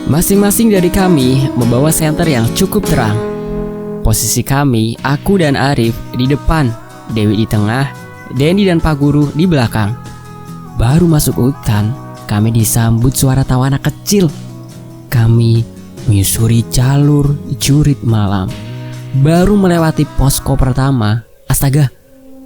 Masing-masing dari kami membawa senter yang cukup terang. Posisi kami, aku dan Arif di depan, Dewi di tengah, Dendi dan Pak Guru di belakang. Baru masuk hutan, kami disambut suara tawa anak kecil. Kami menyusuri jalur jurit malam. Baru melewati posko pertama, astaga,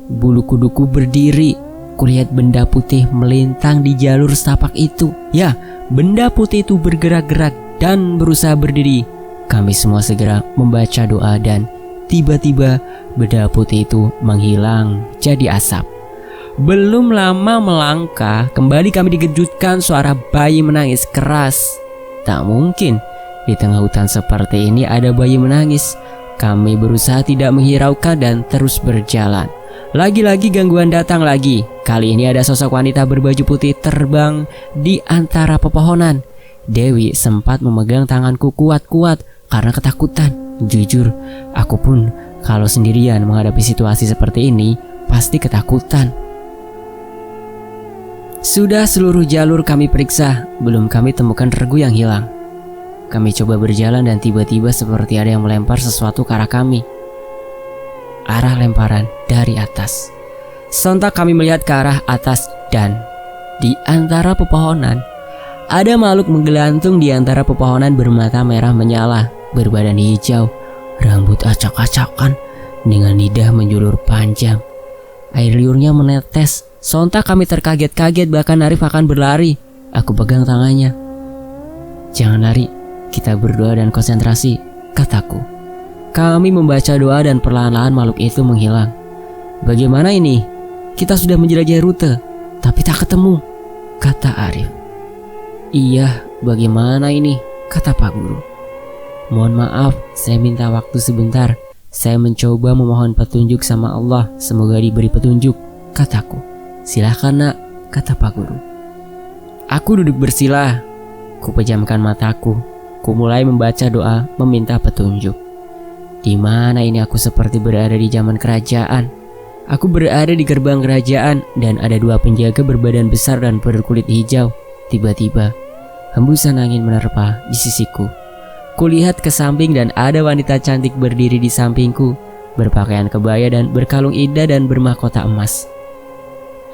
bulu kuduku berdiri. Kulihat benda putih melintang di jalur setapak itu. Ya, benda putih itu bergerak-gerak dan berusaha berdiri. Kami semua segera membaca doa dan tiba-tiba benda putih itu menghilang jadi asap. Belum lama melangkah, kembali kami dikejutkan suara bayi menangis keras. Tak mungkin di tengah hutan seperti ini ada bayi menangis. Kami berusaha tidak menghiraukan dan terus berjalan. Lagi-lagi gangguan datang lagi. Kali ini ada sosok wanita berbaju putih terbang di antara pepohonan. Dewi sempat memegang tanganku kuat-kuat karena ketakutan. Jujur, aku pun kalau sendirian menghadapi situasi seperti ini pasti ketakutan. Sudah seluruh jalur kami periksa, belum kami temukan regu yang hilang. Kami coba berjalan dan tiba-tiba seperti ada yang melempar sesuatu ke arah kami. Arah lemparan dari atas. Sontak kami melihat ke arah atas dan di antara pepohonan ada makhluk menggelantung di antara pepohonan bermata merah menyala, berbadan hijau, rambut acak-acakan dengan lidah menjulur panjang. Air liurnya menetes. Sontak kami terkaget-kaget, bahkan Arif akan berlari. Aku pegang tangannya. "Jangan lari, kita berdoa dan konsentrasi," kataku. Kami membaca doa dan perlahan-lahan makhluk itu menghilang. "Bagaimana ini? Kita sudah menjelajahi rute, tapi tak ketemu," kata Arif. "Iya, bagaimana ini?" kata Pak Guru. "Mohon maaf, saya minta waktu sebentar. Saya mencoba memohon petunjuk sama Allah, semoga diberi petunjuk," kataku. "Silahkan nak," kata Pak Guru. Aku duduk bersila. Ku pejamkan mataku. Ku mulai membaca doa meminta petunjuk. Di mana ini aku seperti berada di zaman kerajaan. Aku berada di gerbang kerajaan dan ada dua penjaga berbadan besar dan berkulit hijau. Tiba-tiba, hembusan angin menerpa di sisiku. Kulihat ke samping dan ada wanita cantik berdiri di sampingku, berpakaian kebaya dan berkalung indah dan bermahkota emas.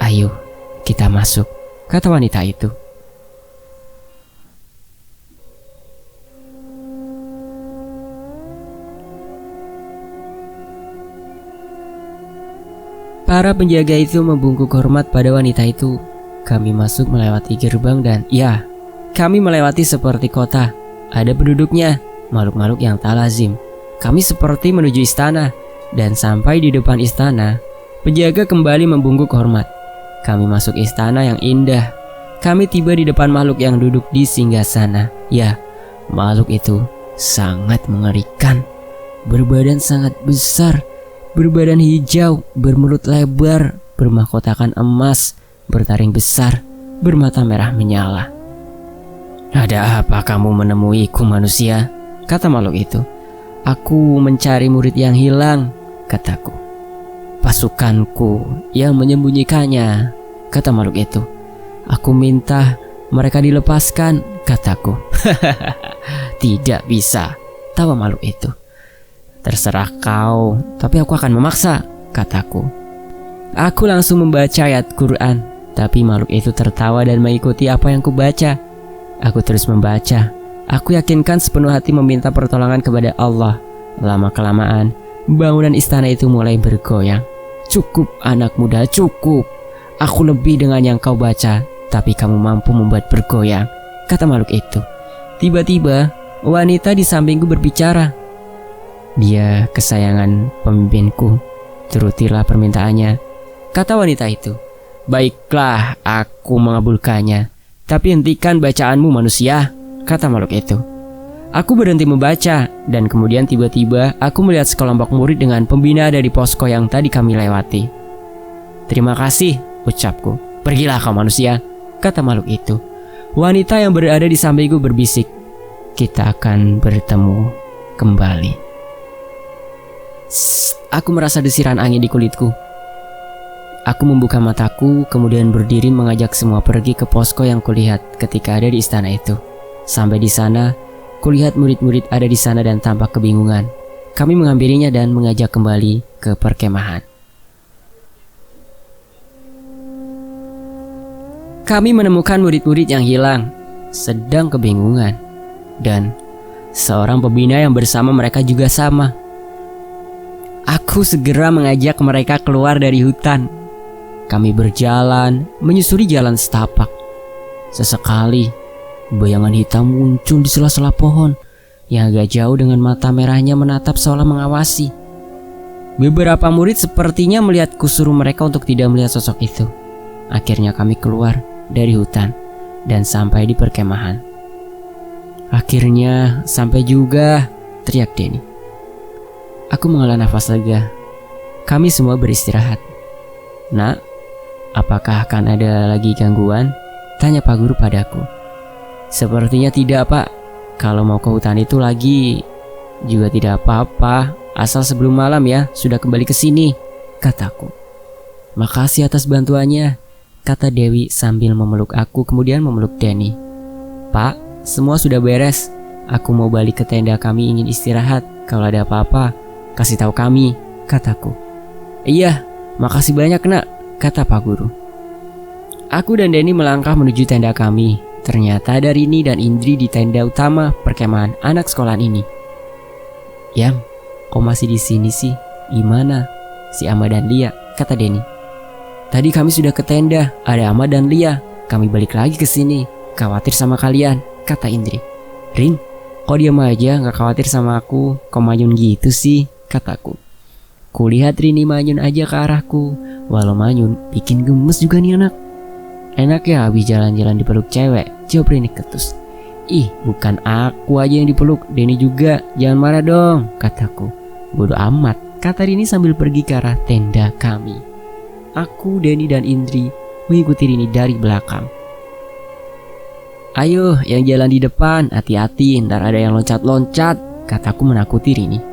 "Ayo, kita masuk," kata wanita itu. Para penjaga itu membungkuk hormat pada wanita itu. Kami masuk melewati gerbang dan ya, kami melewati seperti kota. Ada penduduknya, makhluk-makhluk yang tak lazim. Kami seperti menuju istana dan sampai di depan istana, penjaga kembali membungkuk hormat. Kami masuk istana yang indah. Kami tiba di depan makhluk yang duduk di singgasana. Ya, makhluk itu sangat mengerikan. Berbadan sangat besar, berbadan hijau, bermulut lebar, bermahkotakan emas, bertaring besar, bermata merah menyala. "Ada apa kamu menemuiku manusia?" kata makhluk itu. "Aku mencari murid yang hilang," kataku. "Pasukanku yang menyembunyikannya," kata makhluk itu. "Aku minta mereka dilepaskan," kataku. "Tidak bisa," tawa makhluk itu. "Terserah kau, tapi aku akan memaksa," kataku. Aku langsung membaca ayat Quran, tapi makhluk itu tertawa dan mengikuti apa yang kubaca. Aku terus membaca. Aku yakinkan sepenuh hati meminta pertolongan kepada Allah. Lama-kelamaan, bangunan istana itu mulai bergoyang. "Cukup anak muda, cukup. Aku lebih dengan yang kau baca, tapi kamu mampu membuat bergoyang," kata makhluk itu. Tiba-tiba, wanita di sampingku berbicara. "Dia kesayangan pemimpinku, turutilah permintaannya," kata wanita itu. "Baiklah, aku mengabulkannya. Tapi hentikan bacaanmu manusia," kata makhluk itu. Aku berhenti membaca dan kemudian tiba-tiba aku melihat sekelompok murid dengan pembina dari posko yang tadi kami lewati. "Terima kasih," ucapku. "Pergilah kau manusia," kata makhluk itu. Wanita yang berada di sampingku berbisik, "Kita akan bertemu kembali." Aku merasa desiran angin di kulitku. Aku membuka mataku, kemudian berdiri mengajak semua pergi ke posko yang kulihat ketika ada di istana itu. Sampai di sana, kulihat murid-murid ada di sana dan tampak kebingungan. Kami menghampirinya dan mengajak kembali ke perkemahan. Kami menemukan murid-murid yang hilang, sedang kebingungan. Dan seorang pembina yang bersama mereka juga sama. Aku segera mengajak mereka keluar dari hutan. Kami berjalan, menyusuri jalan setapak. Sesekali, bayangan hitam muncul di sela-sela pohon yang agak jauh dengan mata merahnya menatap seolah mengawasi. Beberapa murid sepertinya melihatku suruh mereka untuk tidak melihat sosok itu. Akhirnya kami keluar dari hutan dan sampai di perkemahan. Akhirnya sampai juga, teriak Denny. Aku menghela nafas lega. Kami semua beristirahat. Nak, apakah akan ada lagi gangguan? Tanya Pak Guru padaku. Sepertinya tidak, Pak. Kalau mau ke hutan itu lagi juga tidak apa-apa, asal sebelum malam ya sudah kembali ke sini, kataku. Makasih atas bantuannya, kata Dewi sambil memeluk aku kemudian memeluk Denny. Pak, semua sudah beres. Aku mau balik ke tenda, kami ingin istirahat. Kalau ada apa-apa, kasih tahu kami, kataku. Iya, makasih banyak nak, kata Pak Guru. Aku dan Denny melangkah menuju tenda kami. Ternyata ada Rini dan Indri di tenda utama perkemahan anak sekolahan ini. Yang, kok masih di sini sih? Gimana? Si Ahmad dan Lia, kata Denny. Tadi kami sudah ke tenda, ada Ahmad dan Lia. Kami balik lagi ke sini. Khawatir sama kalian, kata Indri. Rin, kok diam aja gak khawatir sama aku? Kok manyun gitu sih? Kataku. Kulihat Rini manyun aja ke arahku. Walau manyun, bikin gemes juga nih anak. Enak ya habis jalan-jalan dipeluk cewek, jawab Rini ketus. Ih, bukan aku aja yang dipeluk, Denny juga. Jangan marah dong, kataku. Bodoh amat, kata Rini sambil pergi ke arah tenda kami. Aku, Denny dan Indri mengikuti Rini dari belakang. Ayo, yang jalan di depan, hati-hati, ntar ada yang loncat-loncat, kataku menakuti Rini.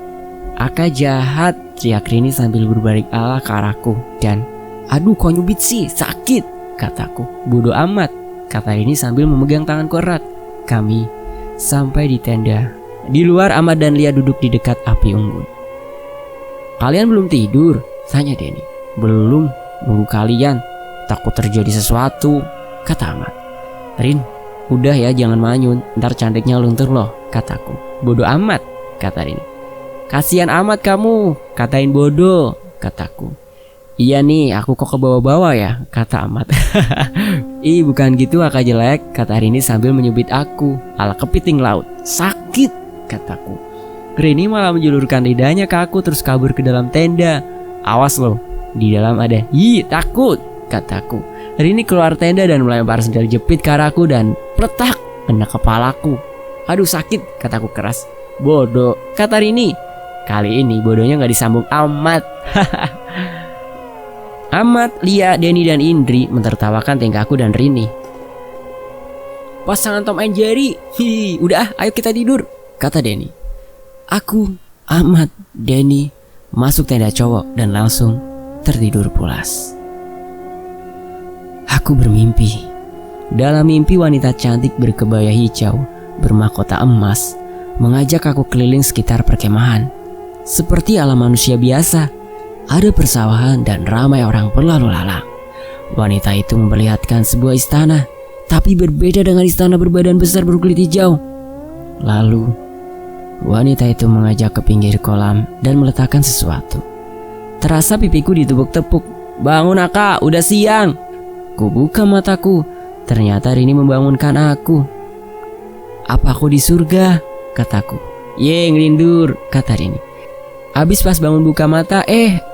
Aka jahat, teriak Rini sambil berbalik arah ke arahku. Dan, aduh kok nyubit sih, sakit, kataku. Bodoh amat, kata Rini sambil memegang tanganku erat. Kami sampai di tenda. Di luar Ahmad dan Lia duduk di dekat api unggun. Kalian belum tidur? Tanya Denny. Belum, nunggu kalian. Takut terjadi sesuatu, kata Ahmad. Rin, udah ya jangan manyun, ntar cantiknya luntur loh, kataku. Bodoh amat, kata Rini. Kasihan amat kamu, katain bodoh, kataku. Iya nih, aku kok ke bawah-bawah ya, kata Ahmad. Ih, bukan gitu Aka jelek, kata Rini sambil menyubit aku. Ala kepiting laut. Sakit, kataku. Rini malah menjulurkan lidahnya ke aku terus kabur ke dalam tenda. Awas loh, di dalam ada. Ih, takut, kataku. Rini keluar tenda dan melempar sendal jepit ke arahku dan pletak kena kepalaku. Aduh sakit, kataku keras. Bodoh, kata Rini. Kali ini bodohnya gak disambung Ahmad. Ahmad, Lia, Denny dan Indri mentertawakan tingkahku dan Rini. Pasangan Tom and Jerry. Hi, udah ayo kita tidur, kata Denny. Aku, Ahmad, Denny masuk tenda cowok dan langsung tertidur pulas. Aku bermimpi. Dalam mimpi wanita cantik berkebaya hijau bermahkota emas mengajak aku keliling sekitar perkemahan. Seperti alam manusia biasa. Ada persawahan dan ramai orang berlalu lalang. Wanita itu memperlihatkan sebuah istana, tapi berbeda dengan istana berbadan besar berkulit hijau. Lalu, wanita itu mengajak ke pinggir kolam dan meletakkan sesuatu. Terasa pipiku ditepuk-tepuk. Bangun Aka, udah siang. Ku buka mataku. Ternyata Rini membangunkan aku. Apa aku di surga? Kataku. Ye, ngelindur, kata Rini. Habis pas bangun buka mata,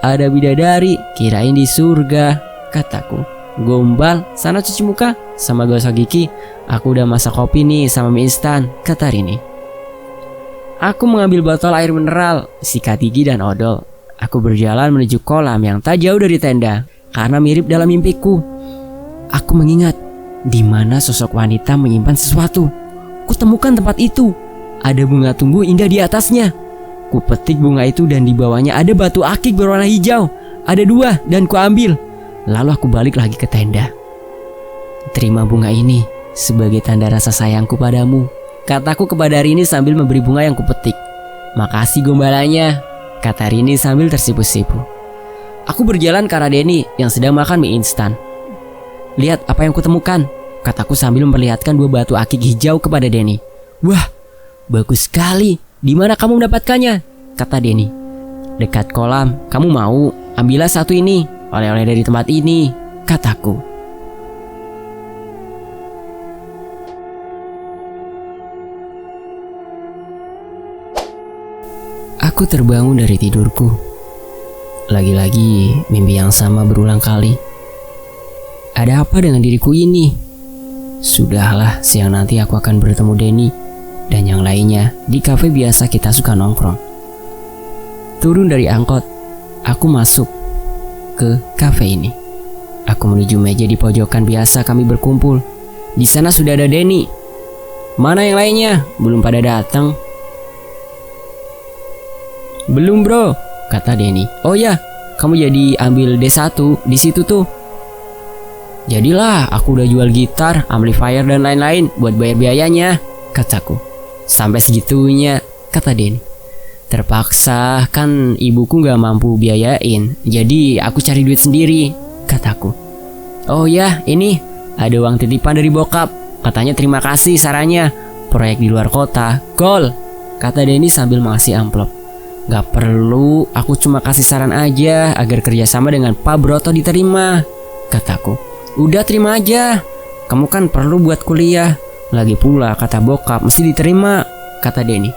ada bidadari, kirain di surga, kataku. Gombal, sana cuci muka sama gosok gigi. Aku udah masak kopi nih sama mie instan, kata Rini. Aku mengambil botol air mineral, sikat gigi dan odol. Aku berjalan menuju kolam yang tak jauh dari tenda karena mirip dalam mimpiku. Aku mengingat di mana sosok wanita menyimpan sesuatu. Kutemukan tempat itu. Ada bunga tumbuh indah di atasnya. Ku petik bunga itu dan di bawahnya ada batu akik berwarna hijau. Ada 2 dan ku ambil. Lalu aku balik lagi ke tenda. Terima bunga ini sebagai tanda rasa sayangku padamu, kataku kepada Rini sambil memberi bunga yang kupetik. Makasih gombalanya, kata Rini sambil tersipu-sipu. Aku berjalan ke arah Denny yang sedang makan mie instan. Lihat apa yang kutemukan, kataku sambil memperlihatkan 2 batu akik hijau kepada Denny. Wah, bagus sekali. Di mana kamu mendapatkannya? Kata Denny. Dekat kolam. Kamu mau? Ambillah satu ini, oleh-oleh dari tempat ini, kataku. Aku terbangun dari tidurku. Lagi-lagi mimpi yang sama berulang kali. Ada apa dengan diriku ini? Sudahlah, siang nanti aku akan bertemu Denny dan yang lainnya di kafe biasa kita suka nongkrong. Turun dari angkot, aku masuk ke kafe ini. Aku menuju meja di pojokan biasa kami berkumpul. Di sana sudah ada Denny. Mana yang lainnya? Belum pada datang. Belum bro, kata Denny. Oh ya, kamu jadi ambil D1 di situ tuh. Jadilah, aku udah jual gitar, amplifier dan lain-lain buat bayar biayanya, kataku. Sampai segitunya, kata Denny. Terpaksa, kan ibuku gak mampu biayain, jadi aku cari duit sendiri, kataku. Oh ya, ini ada uang titipan dari bokap. Katanya terima kasih sarannya, proyek di luar kota, gol, kata Denny sambil mengasih amplop. Gak perlu, aku cuma kasih saran aja agar kerjasama dengan Pak Broto diterima, kataku. Udah terima aja, kamu kan perlu buat kuliah. Lagi pula kata bokap mesti diterima, kata Denny.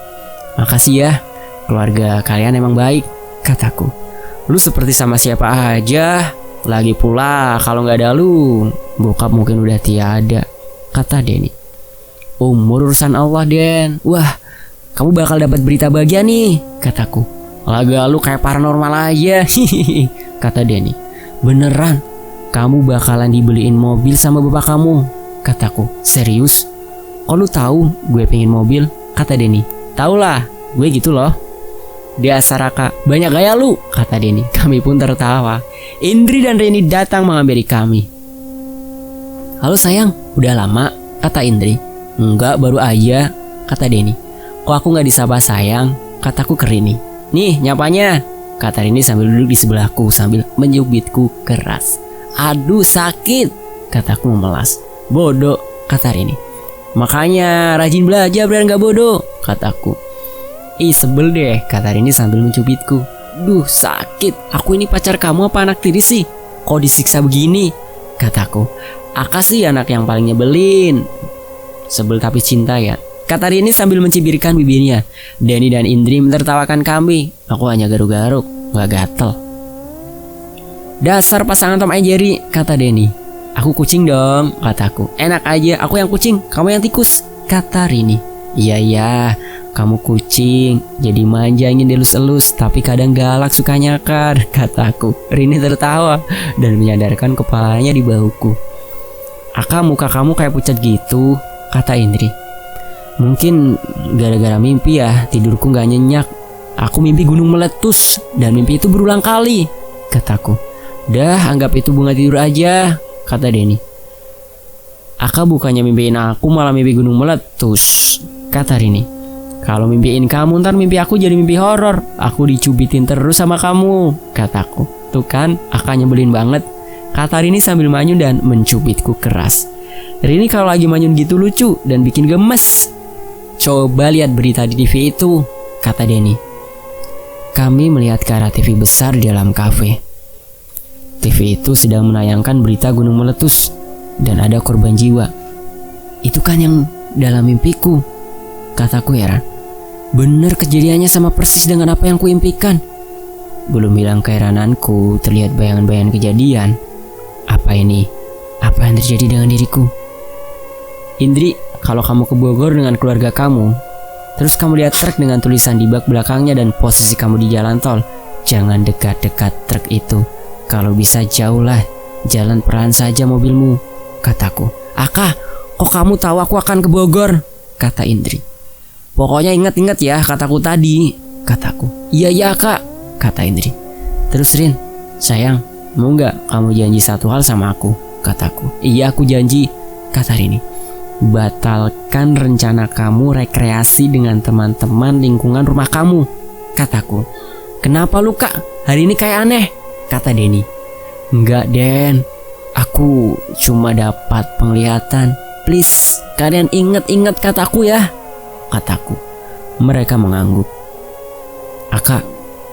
Makasih ya, keluarga kalian emang baik, kataku. Lu seperti sama siapa aja. Lagi pula kalau gak ada lu, bokap mungkin udah tiada, kata Denny. Urusan Allah Den. Wah, kamu bakal dapat berita bahagia nih, kataku. Laga lu kayak paranormal aja, hihihi, kata Denny. Beneran, kamu bakalan dibeliin mobil sama bapak kamu, kataku. Serius? Kok lu tahu gue pengen mobil, kata Denny. Taulah, gue gitu loh. Dasar Raka, banyak gaya lu, kata Denny. Kami pun tertawa. Indri dan Reni datang menghampiri kami. Halo sayang, udah lama, kata Indri. Enggak, baru aja, kata Denny. Kok aku gak disapa sayang, kataku ke Rini. Nih nyapanya, kata Rini sambil duduk di sebelahku sambil menyubitku keras. Aduh sakit, kataku memelas. Bodoh, kata Rini. Makanya rajin belajar biar gak bodoh, kataku. Ih sebel deh, kata Rini sambil mencubitku. Duh sakit, aku ini pacar kamu apa anak tiri sih? Kok disiksa begini, kataku. Aka sih anak yang paling nyebelin. Sebel tapi cinta ya, kata Rini sambil mencibirkan bibirnya. Denny dan Indri menertawakan kami. Aku hanya garuk-garuk, gak gatel. Dasar pasangan Tom and Jerry, kata Denny. Aku kucing dong, kataku. Enak aja, aku yang kucing, kamu yang tikus, kata Rini. Iya, kamu kucing, jadi manja ingin dilus-elus, tapi kadang galak suka nyakar, kataku. Rini tertawa dan menyandarkan kepalanya di bahuku. Aka, muka kamu kayak pucat gitu, kata Indri. Mungkin gara-gara mimpi ya, tidurku gak nyenyak. Aku mimpi gunung meletus dan mimpi itu berulang kali, kataku. Dah, anggap itu bunga tidur aja, kata Denny. Aka bukannya mimpiin aku malah mimpi gunung meletus, kata Rini. Kalau mimpiin kamu ntar mimpi aku jadi mimpi horor. Aku dicubitin terus sama kamu, kataku. Tuh kan, Aka nyebelin banget, kata Rini sambil manyun dan mencubitku keras. Rini kalau lagi manyun gitu lucu dan bikin gemes. Coba lihat berita di TV itu, kata Denny. Kami melihat ke arah TV besar di dalam kafe. TV itu sedang menayangkan berita gunung meletus dan ada korban jiwa. Itu kan yang dalam mimpiku, kataku heran. Bener kejadiannya sama persis dengan apa yang kuimpikan. Belum bilang keherananku, terlihat bayangan-bayangan kejadian. Apa ini? Apa yang terjadi dengan diriku? Indri, kalau kamu ke Bogor dengan keluarga kamu, terus kamu lihat truk dengan tulisan di bak belakangnya dan posisi kamu di jalan tol, jangan dekat-dekat truk itu. Kalau bisa jauhlah, jalan pelan saja mobilmu, kataku. Aka, kok kamu tahu aku akan ke Bogor, kata Indri. Pokoknya ingat-ingat ya kataku tadi, kataku. Iya Kak, kata Indri. Terus Rin, sayang, mau gak kamu janji satu hal sama aku, kataku. Iya aku janji, kata Rini. Batalkan rencana kamu rekreasi dengan teman-teman lingkungan rumah kamu, kataku. Kenapa lu kak? Hari ini kayak aneh, kata Denny. Enggak Den, aku cuma dapat penglihatan. Please, kalian ingat-ingat kataku ya, kataku. Mereka mengangguk. Akak,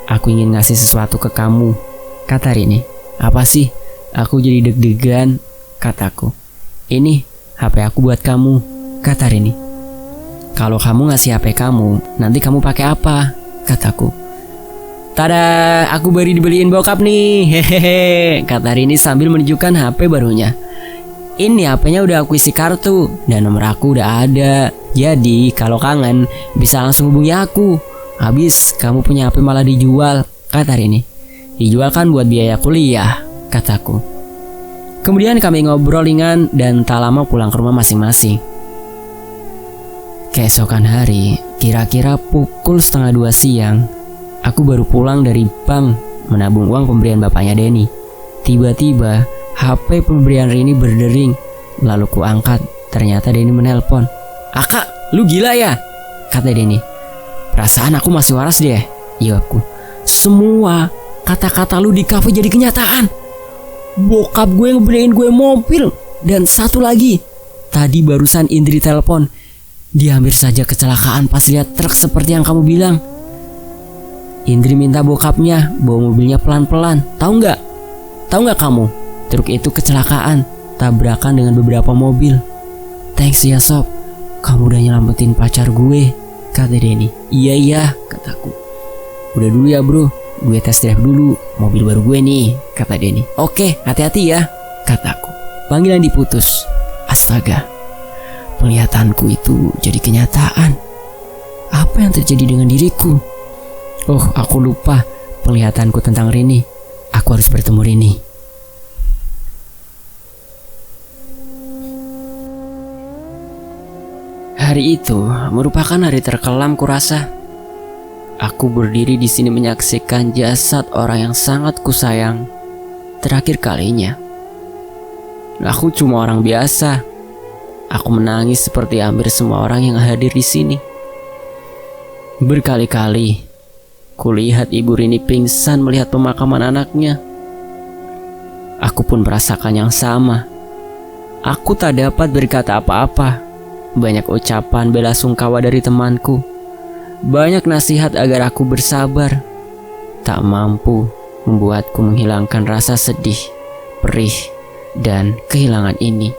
aku ingin ngasih sesuatu ke kamu, kata Rini. Apa sih? Aku jadi deg-degan, kataku. Ini HP aku buat kamu, kata Rini. Kalau kamu ngasih HP kamu, nanti kamu pakai apa? Kataku. Tada, aku baru dibeliin bokap nih, hehehe, kata Rini sambil menunjukkan HP barunya. Ini HP-nya udah aku isi kartu dan nomor aku udah ada. Jadi kalau kangen bisa langsung hubungi aku. Habis kamu punya HP malah dijual, kata Rini. Dijual kan buat biaya kuliah, kataku. Kemudian kami ngobrol ringan dan tak lama pulang ke rumah masing-masing. Keesokan hari, kira-kira pukul 1:30 siang, aku baru pulang dari bank menabung uang pemberian bapaknya Denny. Tiba-tiba HP pemberian Rini berdering. Lalu ku angkat, ternyata Denny menelpon. Akak, lu gila ya? Kata Denny. Perasaan aku masih waras deh. Iya aku. Semua kata-kata lu di kafe jadi kenyataan. Bokap gue ngebeliin gue mobil. Dan satu lagi, tadi barusan Indri telepon. Dia hampir saja kecelakaan pas lihat truk seperti yang kamu bilang. Indri minta bokapnya bawa mobilnya pelan-pelan. Tahu nggak kamu? Truk itu kecelakaan, tabrakan dengan beberapa mobil. Thanks ya sob, kamu udah nyelamatin pacar gue, kata Denny. Iya, kataku. Udah dulu ya bro, gue tes drive dulu mobil baru gue nih, kata Denny. Oke, hati-hati ya, kataku. Panggilan diputus. Astaga, penglihatanku itu jadi kenyataan. Apa yang terjadi dengan diriku? Oh, aku lupa penglihatanku tentang Rini. Aku harus bertemu Rini. Hari itu merupakan hari terkelam kurasa. Aku berdiri di sini menyaksikan jasad orang yang sangat kusayang terakhir kalinya. Aku cuma orang biasa. Aku menangis seperti hampir semua orang yang hadir di sini. Berkali-kali kulihat Ibu Rini pingsan melihat pemakaman anaknya. Aku pun merasakan yang sama. Aku tak dapat berkata apa-apa. Banyak ucapan bela sungkawa dari temanku. Banyak nasihat agar aku bersabar. Tak mampu membuatku menghilangkan rasa sedih, perih, dan kehilangan ini.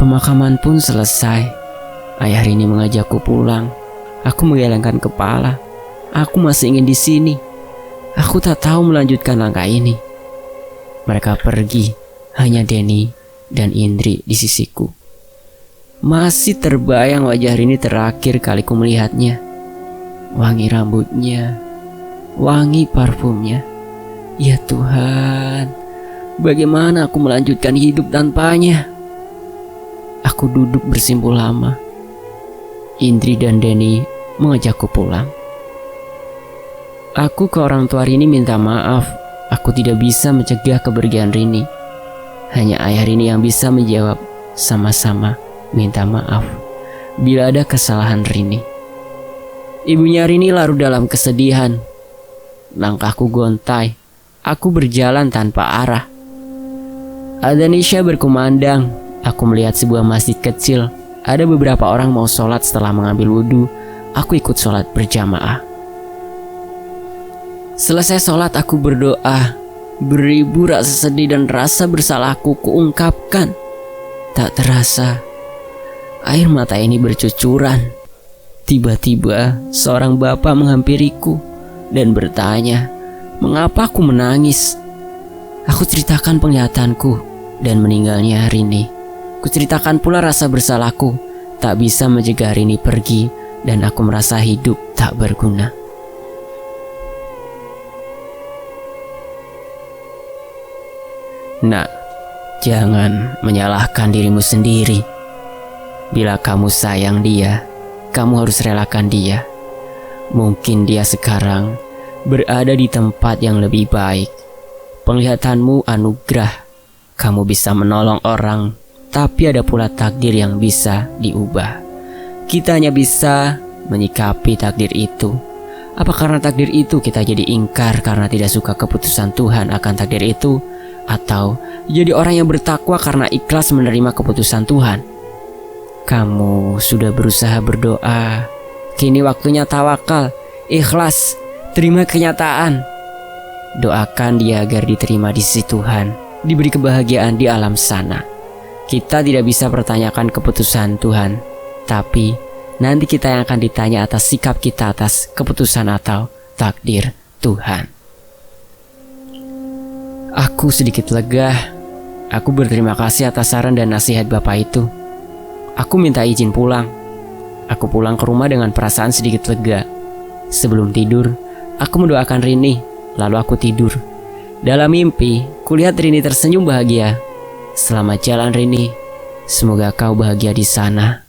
Pemakaman pun selesai. Ayah Rini mengajakku pulang. Aku menggelengkan kepala. Aku masih ingin di sini. Aku tak tahu melanjutkan langkah ini. Mereka pergi. Hanya Denny dan Indri di sisiku. Masih terbayang wajah Rini terakhir kali ku melihatnya. Wangi rambutnya, wangi parfumnya. Ya Tuhan, bagaimana aku melanjutkan hidup tanpanya? Aku duduk bersimpuh lama. Indri dan Denny mengajakku pulang. Aku ke orang tua Rini minta maaf. Aku tidak bisa mencegah kepergian Rini. Hanya ayah Rini yang bisa menjawab sama-sama minta maaf bila ada kesalahan Rini. Ibunya Rini larut dalam kesedihan. Langkahku gontai. Aku berjalan tanpa arah. Adzan Isya berkumandang. Aku melihat sebuah masjid kecil. Ada beberapa orang mau sholat setelah mengambil wudhu. Aku ikut sholat berjamaah. Selesai sholat aku berdoa. Beribu rasa sedih dan rasa bersalahku kuungkapkan. Tak terasa air mata ini bercucuran. Tiba-tiba seorang bapak menghampiriku dan bertanya, mengapa aku menangis? Aku ceritakan penglihatanku dan meninggalnya Rini. Kuceritakan pula rasa bersalahku, tak bisa mencegah Rini pergi dan aku merasa hidup tak berguna. Nak, jangan menyalahkan dirimu sendiri. Bila kamu sayang dia, kamu harus relakan dia. Mungkin dia sekarang berada di tempat yang lebih baik. Penglihatanmu anugerah. Kamu bisa menolong orang tapi ada pula takdir yang bisa diubah. Kita hanya bisa menyikapi takdir itu. Apa karena takdir itu kita jadi ingkar karena tidak suka keputusan Tuhan akan takdir itu? Atau jadi orang yang bertakwa karena ikhlas menerima keputusan Tuhan? Kamu sudah berusaha berdoa, kini waktunya tawakal, ikhlas, terima kenyataan. Doakan dia agar diterima di sisi Tuhan, diberi kebahagiaan di alam sana. Kita tidak bisa pertanyakan keputusan Tuhan, tapi nanti kita yang akan ditanya atas sikap kita atas keputusan atau takdir Tuhan. Aku sedikit lega. Aku berterima kasih atas saran dan nasihat Bapak itu. Aku minta izin pulang. Aku pulang ke rumah dengan perasaan sedikit lega. Sebelum tidur, aku mendoakan Rini, lalu aku tidur. Dalam mimpi, kulihat Rini tersenyum bahagia. Selamat jalan Rini. Semoga kau bahagia di sana.